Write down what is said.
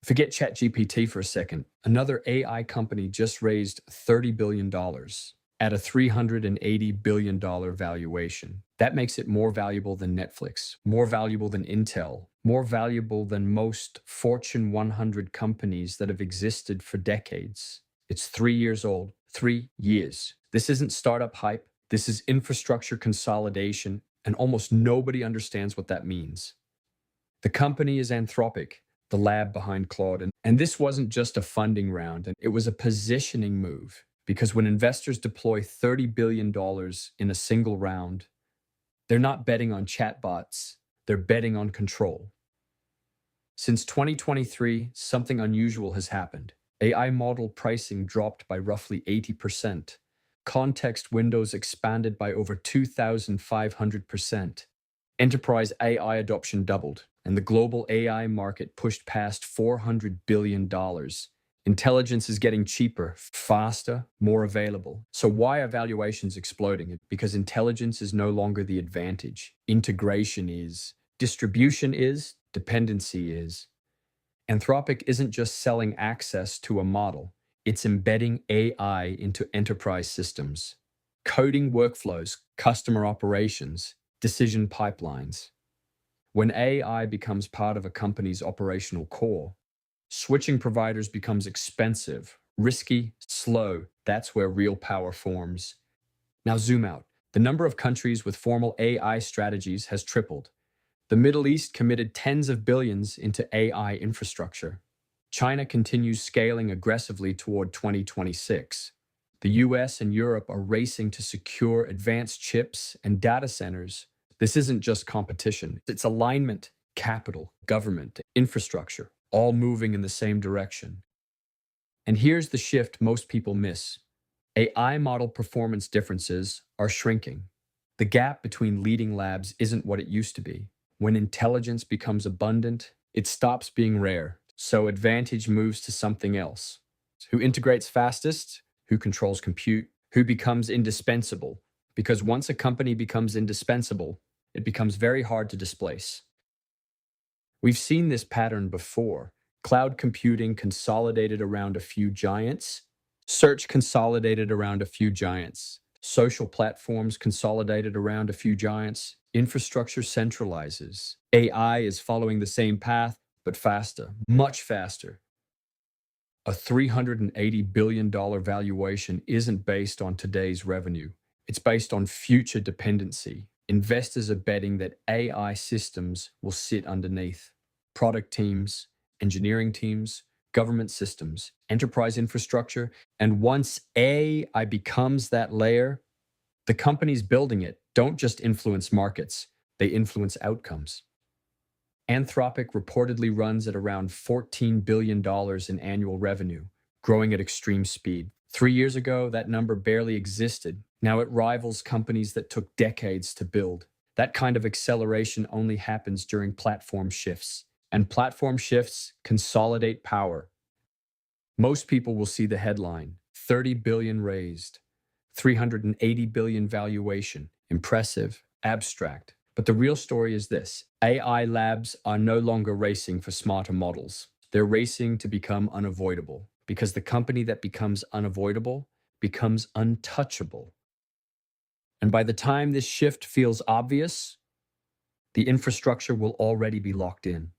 Forget ChatGPT for a second. Another AI company just raised $30 billion at a $380 billion valuation. That makes it more valuable than Netflix, more valuable than Intel, more valuable than most Fortune 100 companies that have existed for decades. It's 3 years old. 3 years. This isn't startup hype. This is infrastructure consolidation, and almost nobody understands what that means. The company is Anthropic, the lab behind Claude. And this wasn't just a funding round, it was a positioning move. Because when investors deploy $30 billion in a single round, they're not betting on chatbots, they're betting on control. Since 2023, something unusual has happened. AI model pricing dropped by roughly 80%. Context windows expanded by over 2,500%. Enterprise AI adoption doubled, and the global AI market pushed past $400 billion. Intelligence is getting cheaper, faster, more available. So why are valuations exploding? Because intelligence is no longer the advantage. Integration is. Distribution is. Dependency is. Anthropic isn't just selling access to a model. It's embedding AI into enterprise systems. Coding workflows, customer operations, decision pipelines. When AI becomes part of a company's operational core, switching providers becomes expensive, risky, slow. That's where real power forms. Now zoom out. The number of countries with formal AI strategies has tripled. The Middle East committed tens of billions into AI infrastructure. China continues scaling aggressively toward 2026. The US and Europe are racing to secure advanced chips and data centers. This isn't just competition, it's alignment, capital, government, infrastructure, all moving in the same direction. And here's the shift most people miss. AI model performance differences are shrinking. The gap between leading labs isn't what it used to be. When intelligence becomes abundant, it stops being rare. So advantage moves to something else. Who integrates fastest? Who controls compute? Who becomes indispensable? Because once a company becomes indispensable, it becomes very hard to displace. We've seen this pattern before. Cloud computing consolidated around a few giants. Search consolidated around a few giants. Social platforms consolidated around a few giants. Infrastructure centralizes. AI is following the same path, but faster, much faster. A $380 billion valuation isn't based on today's revenue. It's based on future dependency. Investors are betting that AI systems will sit underneath. Product teams, engineering teams, government systems, enterprise infrastructure, and once AI becomes that layer, the companies building it don't just influence markets, they influence outcomes. Anthropic reportedly runs at around $14 billion in annual revenue, growing at extreme speed. 3 years ago, that number barely existed. Now it rivals companies that took decades to build. That kind of acceleration only happens during platform shifts, and platform shifts consolidate power. Most people will see the headline, 30 billion raised, 380 billion valuation, impressive, abstract. But the real story is this: AI labs are no longer racing for smarter models. They're racing to become unavoidable, because the company that becomes unavoidable becomes untouchable. And by the time this shift feels obvious, the infrastructure will already be locked in.